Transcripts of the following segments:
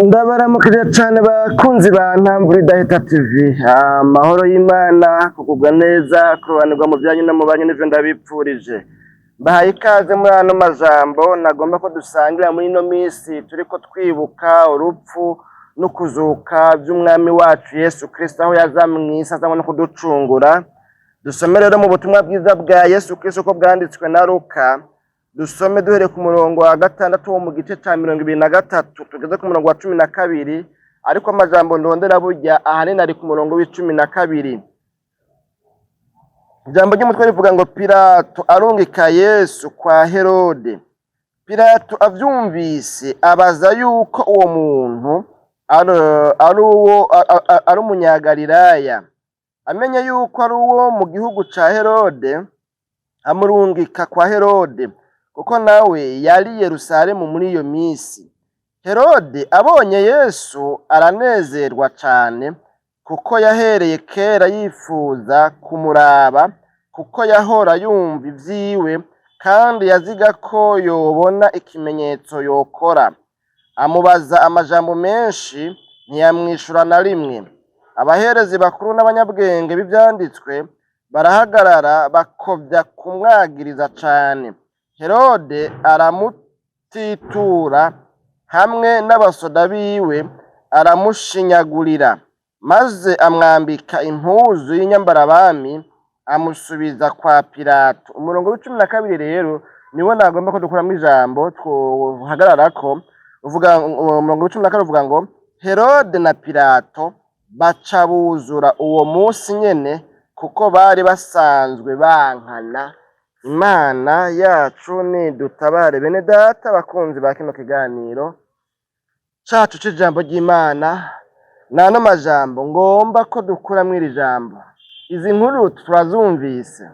Ndabaramukije cyane bakunzi ba Ntambwe Idahita TV. Amahoro y'Imana, kugubwa neza, kurobanirwa mu byanyu no mu banyu n'ivyo ndabipfurije. Mbahaye ikaze muri ano majambo nagomba ko dusangira muri ino misi turiko twibuka urupfu no kuzuka by'umwami wacu Yesu Kristo aho yaza mw'isi azanywe no kuducungura. Dusome rero mu butumwa bwiza bwa Yesu Kristo ko bwanditswe na Luka. Dusome duhere ku murongo wa 6 wo mu gice ca 23 tugeze ku murongo wa 12, ariko amajambo ndondera burya ahanini ari ku murongo w'12. Ijambo ry'umutwe rivuga ngo Pilato arungika Yesu kwa Herode. Pilato avyumvise abaza yuko uwo muntu ari umunyagalilaya. Amenye yuko ari uwo mu gihugu ca Herode, amurungika kwa Herode, kuko nawe yari Yerusalemu muri iyo misi. Herode abonye Yesu aranezerwa cane, kuko yahereye kera yifuza kumuraba, kuko yahora yumva ivyiwe, kandi yaziga ko yobona ikimenyetso yokora. Amubaza amajambo menshi, ntiyamwishura na rimwe. Abaherezi bakuru n'abanyabwenge b'ivyanditswe barahagarara bakovya kumwagiriza cane. Herode aramutitura hamwe n'abasoda biwe, aramushinyagurira, maze amwambika impuzu y'inyambarabami, amusubiza kwa Pilato. Umurongo w'12 rero niwo nagomba ko dukuramo ijambo twohagararako. Umurongo w'12 uvuga ngo Herode na Pilato baca buzura uwo munsi nyene, kuko bari basanzwe bankana. Imana yacu nidutabare. Bene data bakunzi ba kino kiganiro cacu c'ijambo ry'Imana, nano majambo ngomba ko dukuramwo iri jambo. Izi nkuru turazumvise,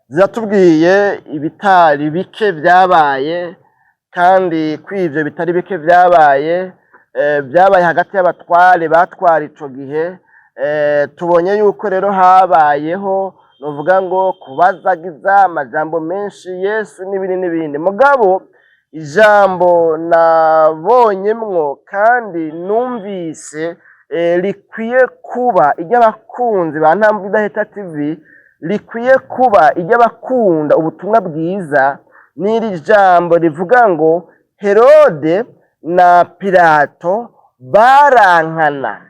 ziratubwiye ibitari bike vyabaye, kandi kw'ivyo bitari bike vyabaye hagati y'abatware batwara ico gihe. Tubonye yuko rero habayeho novuga ngo kubazagiza amajambo menshi Yesu n'ibindi. Mugabo ijambo nabonyemwo kandi numvise rikwiye kuba iry'abakunzi ba Ntambwe Idahita TV, rikwiye kuba iry'abakunda ubutumwa bwiza, n'iri jambo rivuga ngo Herode na Pilato barankana.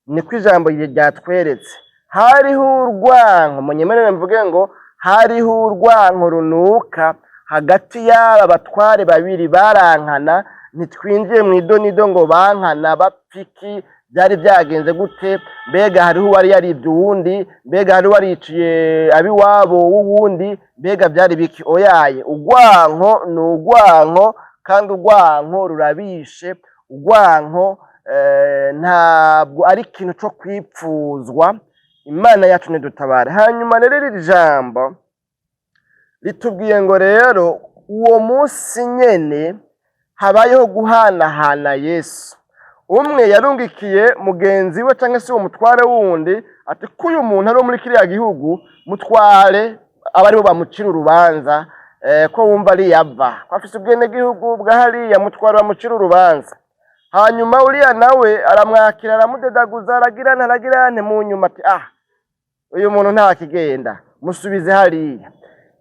Niko ijambo ryatweretse. Hariho urwanko, munyemerere mvuge ngo hariho urwanko runuka hagati y'aba batware babiri barankana. Ntitwinjiye mu idonido ngo bankana bapfiki, byari byagenze gute, mbega hariho uwari yaribye uwundi, mbega hariho wariciye abiwabo w'uwundi, mbega byari biki? Oyaye, urwanko ni urwanko, kandi urwanko rurabishe. Urwanko ntabwo ari ikintu cyo kwipfuzwa. Imana yacu nidutabare. Hanyuma rero iri jambo ritubwiye ngo rero uwo munsi nyene habayeho guhanahana Yesu. Umwe yarungikiye mugenzi we cyangwa se uwo mutware wundi ati kuyu muntu ari muri kiriya gihugu, mutware abaribo bamucira urubanza, ko wumva ari yava ko afise ubwene gihugu bwa hariya, mutware bamucira urubanza. Hanyuma uriya nawe aramwakira, aramudedaguza, aragirane mu nyuma ati uyu muntu ntakigenda, musubize hariya.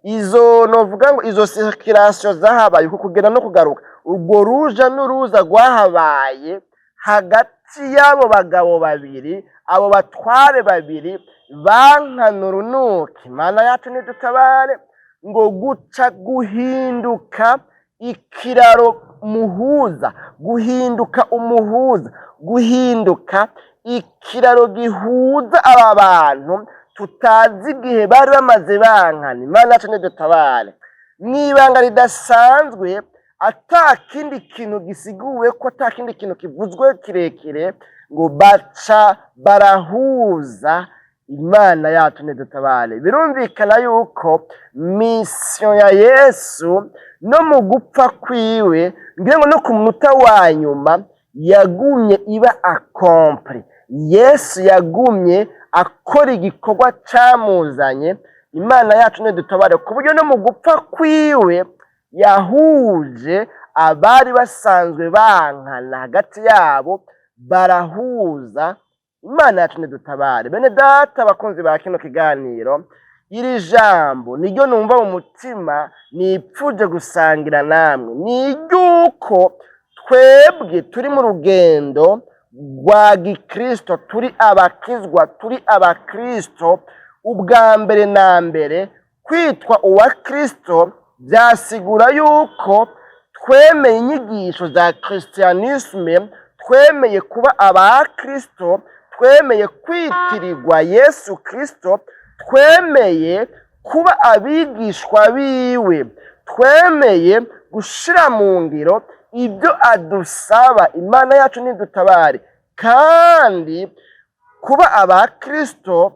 Izo novuga ngo izo circulation zahabaye kugenda no kugaruka, ubwo ruja n'uruza rwahabaye hagati y'abo bagabo babiri, abo batware babiri bankana urunuka. Imana yacu nidutabare. Ngo guca guhinduka ikiraro muhuza, guhinduka umuhuza, guhinduka ikiraro gihuza aba bantu tutazi igihe bari bamaze bankana. Imana yacu nidutabare. Mwibanga ridasanzwe, atakindi kintu gisiguwe ko, atakindi kintu kivuzwe kirekire, ngo baca barahuza. Imana yacu nidutabare. Birumvikana yuko mission ya Yesu no mu gupfa kwiwe, ngira ngo no ku munota wa nyuma yagumye iba accompli. Yesu yagumye akora igikorwa camuzanye. Imana yacu nidutabare ku buryo no mu gupfa kwiwe yahuje abari basanzwe bankana hagati yabo barahuza. Imana yacu nidutabare. Bene data bakunzi ba kino kiganiro, iri jambo niryo numva mu mutima nipfuje gusangira namwe, ni ryuko twebwe turi mu rugendo rwa gikristo, turi abakizwa, turi abakristo. Ubwa mbere na mbere kwitwa uwa Kristo byasigura yuko twemeye inyigisho za Christianisme, twemeye kuba aba Kristo, twemeye kwitirirwa Yesu Kristo, twemeye kuba abigishwa biwe, twemeye gushira mu ngiro ibyo adusaba. Imana yacu nidutabare. Kandi kuba aba Kristo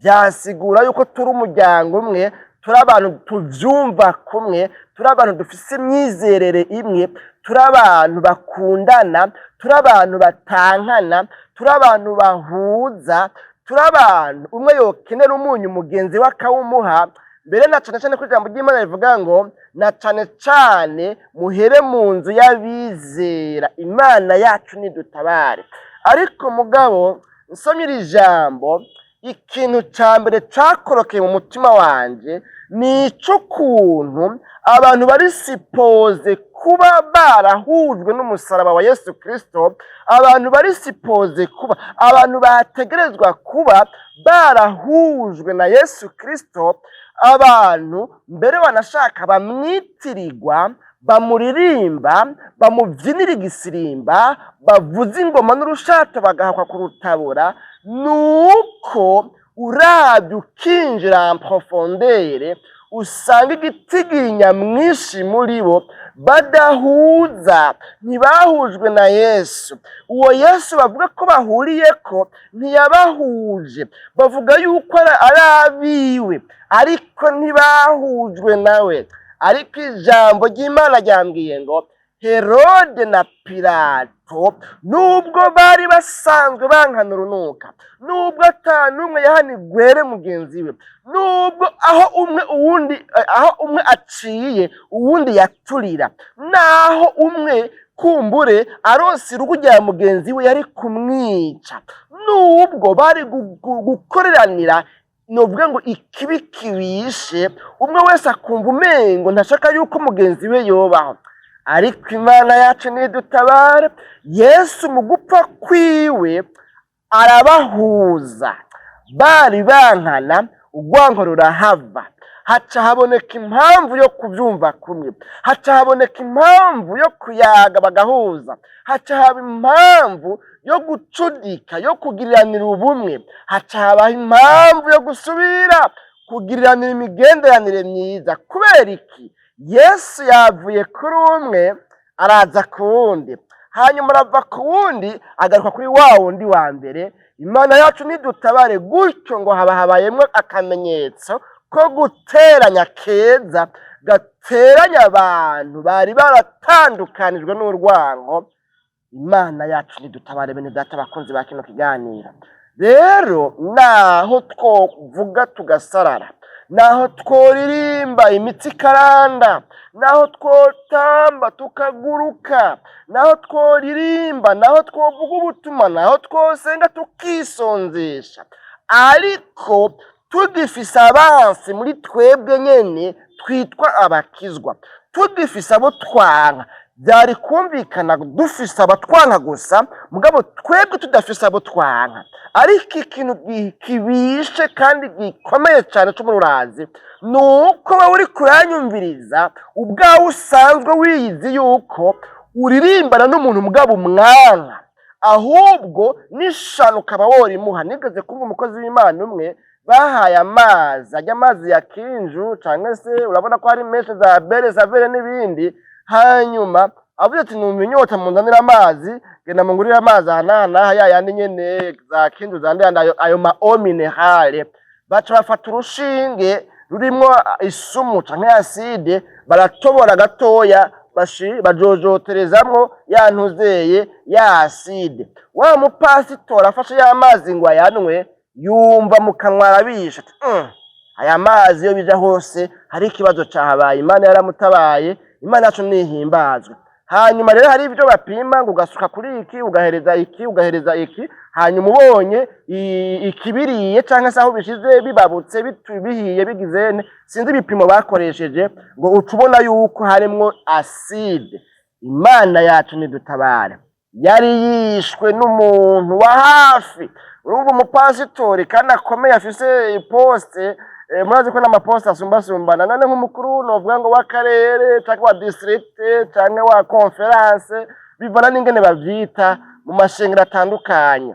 byasigura yuko turi umuryango umwe, turi abantu tuvyumva kumwe, turi abantu dufise imyizerere imwe, turi abantu bakundana, turi abantu batankana, turi abantu bahuza, turi abantu umwe yokenera umunyu mugenzi we akawumuha. Mbere na cane cane ko ijambo ry'Imana rivuga ngo na cane cane muhere mu nzu y'abizera. Imana yacu nidutabare. Ariko mugabo nsomye iri jambo, ikintu ca mbere cakorokeye mu mutima wanje ni ico kuntu abantu bari sipoze kuba barahujwe n'umusaraba wa Yesu Kristo, abantu bari sipoze kuba, abantu bategerezwa kuba barahujwe na Yesu Kristo, abantu mbere wanashaka bamwitirirwa, bamuririmba, bamuvyinira igisirimba, bavuza ingoma n'urushato bagahakwa ku rutabura. Nuko uravye ukinjira en profondeur usanga igitigira nyamwinshi muri bo badahuza, ntibahujwe na Yesu. Uwo Yesu bavuga ko bahuriyeko ntiyabahuje, bavuga yuko ari abiwe ariko ntibahujwe nawe. Ariko ijambo ry'Imana ryambwiye ngo Herode na Pilato nubwo bari basanzwe bankana urunuka, nubwo atanumwe yahanigwere mugenzi we, nubwo aho umwe aciye uwundi yaturira, naho umwe kumbure aronse urugo rya mugenzi we yari kumwica, nubwo bari gukoreranira novuga ngo ikibi kibishe, umwe wese akumva umengo ntashaka yuko mugenzi we yobaho. Ariko Imana yacu nidutabare. Yesu mu gupfa kwiwe arabahuza. Bari bankana, urwango rurahava, haca haboneka impamvu yo kuvyumva kumwe, haca haboneka impamvu yo kuyaga bagahuza, haca haba impamvu yo gucudika, yo kugiriranira ubumwe, haca haba impamvu yo gusubira kugiriranira imigenderanire myiza. Kubera iki? Yesu yavuye kuri umwe araza ku wundi, hanyuma arava ku wundi agaruka kuri wa wundi wa mbere. Imana yacu nidutabare. Gutyo ngo habayemwo akamenyetso ko guteranya keza gateranya abantu bari baratandukanijwe n'urwango. Imana yacu nidutabare bene data bakunzi ba kino kiganiro. Rero naho twovuga tugasarara, naho tworirimba imitsi karanda, naho twotamba tukaguruka, naho tworirimba, naho twovuga ubutuma, naho twosenga tukisonzesha, ariko tugifise abansi muri twebwe nyene twitwa abakizwa, tugifise abo twanka, byari kumvikana dufise abatwanka gusa, mugabo twebwe tudafise abo twanka. Ariko ikintu kibishe kandi gikomeye cyane c'umurazi nuko wowe uri kuranyumviriza ubwawe usanzwe wiyizi yuko uririmbana n'umuntu mugabo umwanka, ahubwo n'ishano ukaba worimuha. Nigeze kumva umukozi w'Imana umwe bahaye amazi, ajya amazi ya Kinju cyangwa se urabona ko hari menshi za Beresavere n'ibindi, hanyuma avuze ati numva inyota munzanira amazi, genda mungurira amazi ahanahana yayandi nyene za Kinju zandi ayo ma eau minerale. Baca bafata urushinge rurimwo isumu canke acide, baratobora gatoya bajojoterezamwo ya ntuzeye ya acide. Wa mupasitora afashe ya mazi ngo ayanwe, yumva mu kanwa arabisha ati aya mazi yo bija hose hari ikibazo cahabaye. Imana yaramutabaye, Imana yacu nihimbazwe. Hanyuma rero hari ibyo bapima ngo ugasuka kuri iki ugahereza iki hanyuma ubonye ikibiriye cyangwa se aho bishize bibabutse bihiye bigizene sinzi ibipimo bakoresheje ngo ucubona yuko harimo acide. Imana yacu nidutabare. Yari yishwe n'umuntu wa hafi, urumva umupasitori kandi akomeye afise poste, murazi ko n'amaposte asumbasumbana, none nk'umukuru novuga ngo w'akarere cyangwa wa district cyangwa wa conference, bivana n'ingene bavyita mu mashengero atandukanye.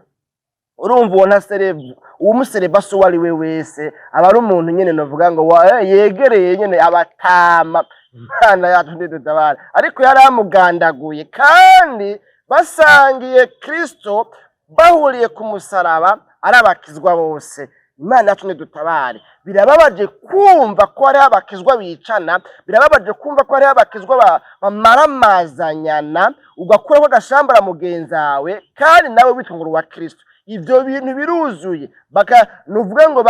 Urumva uwo ntaserevu umusereba so wari we wese aba ari umuntu nyene novuga ngo yegereye nyene abatama. Imana yacu ndidutabara. Ariko yari amugandaguye kandi basangiye Kristo, bahuriye ku musaraba ari abakizwa bose. Imana yacu nidutabare. Birababaje kumva ko ari abakizwa bicana, birababaje kumva ko ari abakizwa bamaramazanyana, ugakuraho agashambara mugenzawe kandi nawe witungura wa Kristo. Ivyo bintu biruzuye, nuvuga ngo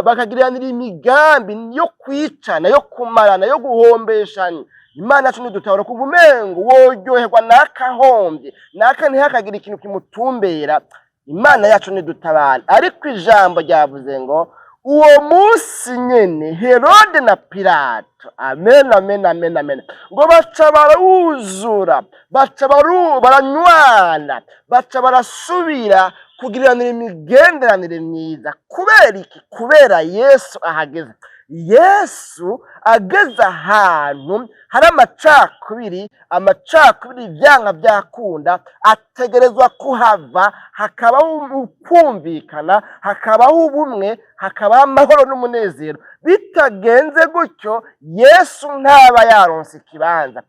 bakagiriranira imigambi yo kwicana, yo kumarana, yo guhombeshanya. Imana yacu nidutabara kuva umengo woryoherwa n'akahombye, naka ntihakagira ikintu kimutumbera. Imana yacu nidutabara. Ariko ijambo ryavuze ngo uwo munsi nyene Herode na Pilato, amen amen amen amen, ngo baca baruzura, baca baranywana, baca barasubira kugiranira imigenderanire myiza. Kubera iki? Kubera Yesu ahageze. Yesu ageze ahantu hari amacakubiri vyanga byakunda, ategerezwa kuhava, hakabaho ukumvikana, hakabaho ubumwe, hakabaho amahoro n'umunezero. Bitagenze gutyo Yesu ntaba yaronse ikibanza.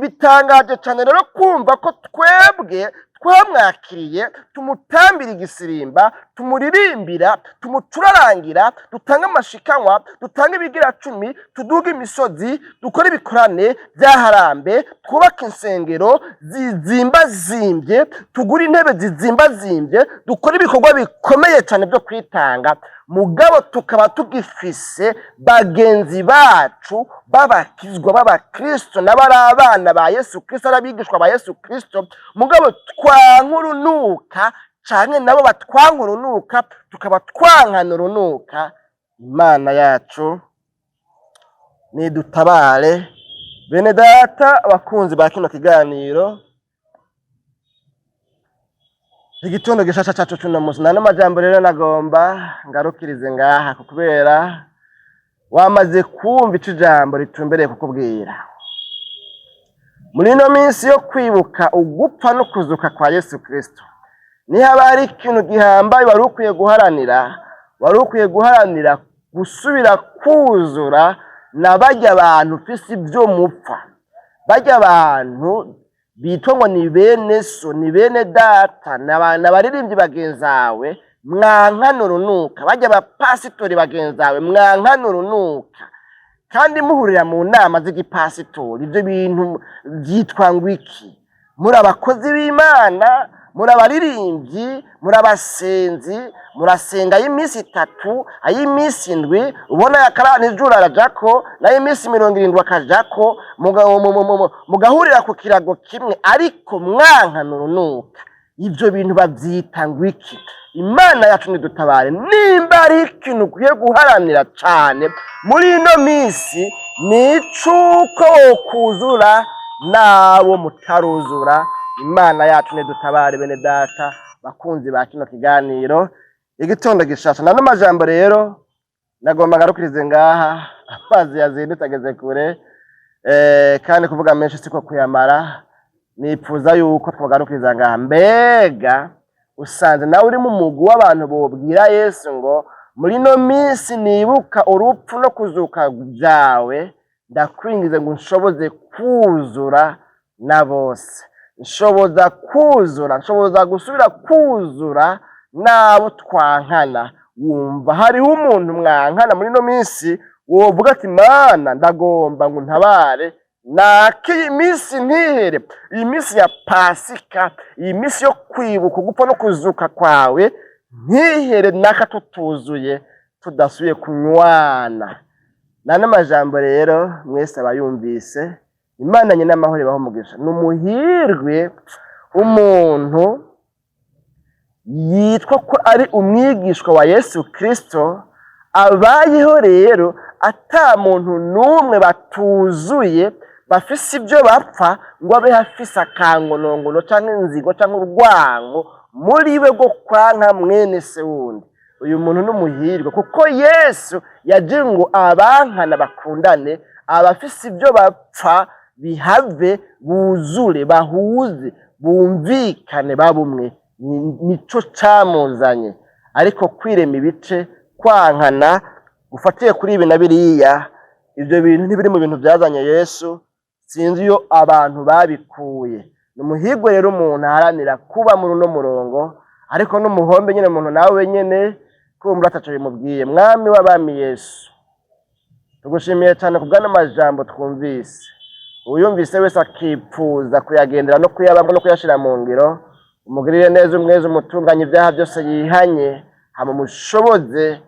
Bitangaje cyane rero kumva ko twebwe twamwakiriye, tumutambira igisirimba, tumuririmbira, tumucurarangira, dutanga amashikanwa, dutanga ibigira 10, tuduga imisozi, dukora ibikorane byaharambe, twubaka insengero zizimbazimbye, tugura intebe zizimbazimbye, dukora ibikorwa bikomeye cyane byo kwitanga. Mugabo tukaba tugifise bagenzi bacu babakizwa b'abakristo n'abari abana ba Yesu Kristo, arabigishwa ba Yesu Kristo, mugabo twankurunuka canke nabo batwankurunuka, tukaba twankanurunuka. Imana yacu nidutabare. Bene data abakunzi ba kino kiganiro, igitondo gishasha cyacu cy'uno munsi, nane majambo rero nagomba ngarukirize ngaha kubera wamaze kumva ico jambo ritumbereye kukubwira. Muri ino minsi yo kwibuka ugupfa no kuzuka kwa Yesu Kristo, niho abari ikintu gihambaye wari ukwiye guharanira gusubira kuzura na barya abantu ufise ibyo mupfa, barya abantu bitwa ngo ni bene so, ni bene data, n'abaririmbyi bagenzawe, mwankanurunuka, barya abapasitori bagenzawe, mwankanurunuka. Kandi muhurira mu nama z'igipasitori, ibyo bintu byitwa ngo iki? Muri abakozi b'Imana, muri abaririmbyi, muri abasenzi, murasenga y'iminsi 3, ay'iminsi 7, ubona yakarana ijuru arajako, n'ay'iminsi 70 akajako, mugahurira ku kirago kimwe, ariko mwankanurunuka. Ibyo bintu babyita ngo iki? Imana yacu nidutabare. Nimba ari ikintu ukwiye guharanira cyane muri ino minsi, ni icuko kuzura nabo mutaruzura. Imana yacu nidutabare bene data bakunzi ba kino kiganiro igitondo gishasha. Nano majambo rero nagomba ngarukirize ngaha, amazi yazindutse ageze kure, kandi kuvuga menshi siko kuyamara. Nipfuza yuko twagarukiriza ngaha. Mbega usanze nawe uri mu mugwi w'abantu bobwira Yesu ngo muri no minsi nibuka urupfu no kuzuka byawe, ndakwingize ngo nshoboze kuzura na bose, nshoboza gusubira kuzura nabo twankana. Wumva hariho umuntu mwankana muri no minsi, wovuga ati Mana ndagomba ngo ntabare, naki minsi ntihere, iyi minsi ya Pasika, iyi minsi yo kwibuka gupfa no kuzuka kwawe ntihere, naka tutuzuye tudasuye kunywana. Nane majambo rero mwese abayumvise, Imana nyine amahoro ibaho umugisha. Numuhirwe umuntu yitwa ko ari umwigishwa wa Yesu Kristo, abayeho rero ata muntu numwe batuzuye bafise ibyo bapfa ngo abe hafise akangonongono canke inzigo canke urwango muri we bwo kwanka mwene se wundi. Uyu muntu n'umuhirwe kuko Yesu yaje ngo abankana bakundane, abafise ibyo bapfa bihave, buzure, bahuze, bumvikane, babumwe. Nico camuzanye. Ariko kwirema ibice, kwankana ufatiye kuri ibi na biriya, ibyo bintu ntibiri mu bintu byazanye Yesu. Sinzi iyo abantu babikuye. Numuhirwe rero umuntu aharanira kuba muri uno murongo, ariko n'umuhombe nyine umuntu nawe nyene kumva ataco bimubwiye. Mwami w'abami Yesu, tugushimiye cyane kubwana amajambo twumvise. Uyumvise wese akipfuza kuyagendera no kuyabambo no kuyashira mu ngiro, umugirire neza, umweze, umutunganye ibyaha byose yihanye, hama mushoboze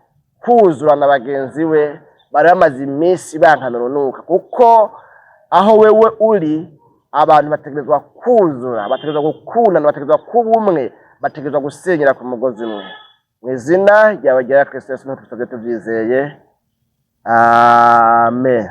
kuzura na bagenzi we bari bamaze iminsi bankana urunuka. Kuko aho wewe uri, abantu bategerezwa kuzura, bategerezwa gukundana, bategerezwa kuba umwe, bategerezwa gusenyera ku mugozi umwe. Mu izina ryawe rya Kristo Yesu niho tuvyizeye. Amen.